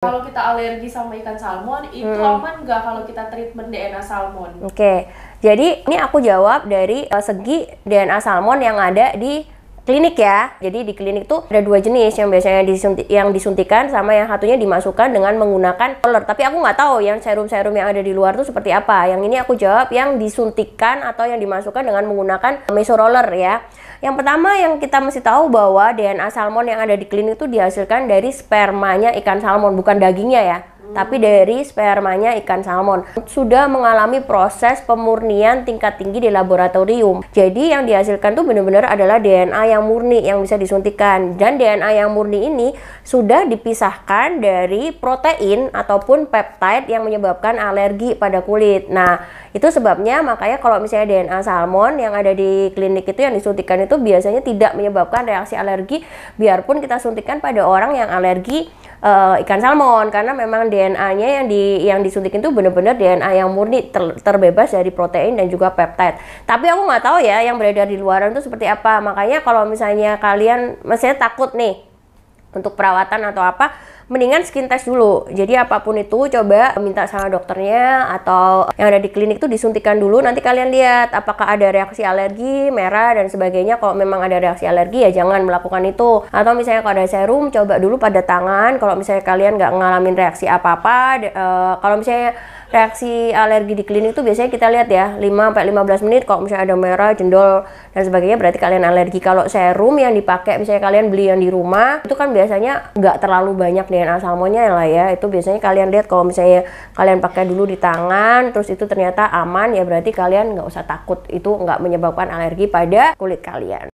Kalau kita alergi sama ikan salmon, itu aman nggak kalau kita treatment DNA salmon? Oke, jadi ini aku jawab dari segi DNA salmon yang ada di klinik ya. Jadi di klinik tuh ada dua jenis, yang biasanya disuntikan sama yang satunya dimasukkan dengan menggunakan roller. Tapi aku nggak tahu yang serum-serum yang ada di luar tuh seperti apa. Yang ini aku jawab yang disuntikan atau yang dimasukkan dengan menggunakan mesoroller ya. Yang pertama yang kita mesti tahu bahwa DNA salmon yang ada di klinik itu dihasilkan dari spermanya ikan salmon, bukan dagingnya ya. Tapi dari spermanya ikan salmon sudah mengalami proses pemurnian tingkat tinggi di laboratorium. Jadi yang dihasilkan tuh benar-benar adalah DNA yang murni yang bisa disuntikan, dan DNA yang murni ini sudah dipisahkan dari protein ataupun peptide yang menyebabkan alergi pada kulit. Nah, itu sebabnya makanya kalau misalnya DNA salmon yang ada di klinik itu yang disuntikan itu biasanya tidak menyebabkan reaksi alergi, biarpun kita suntikan pada orang yang alergi ikan salmon, karena memang DNA-nya yang disuntikin itu benar-benar DNA yang murni terbebas dari protein dan juga peptide. Tapi aku nggak tahu ya yang beredar di luaran itu seperti apa. Makanya kalau misalnya kalian masih takut nih untuk perawatan atau apa, mendingan skin test dulu. Jadi apapun itu coba minta sama dokternya atau yang ada di klinik itu disuntikan dulu. Nanti kalian lihat apakah ada reaksi alergi, merah dan sebagainya. Kalau memang ada reaksi alergi ya jangan melakukan itu. Atau misalnya kalau ada serum, coba dulu pada tangan. Kalau misalnya kalian nggak ngalamin reaksi apa-apa, kalau misalnya reaksi alergi di klinik itu biasanya kita lihat ya 5-15 menit. Kalau misalnya ada merah, jendol dan sebagainya berarti kalian alergi. Kalau serum yang dipakai misalnya kalian beli yang di rumah itu kan biasanya nggak terlalu banyak DNA salmonnya lah ya. Itu biasanya kalian lihat kalau misalnya kalian pakai dulu di tangan terus itu ternyata aman, ya berarti kalian nggak usah takut, itu nggak menyebabkan alergi pada kulit kalian.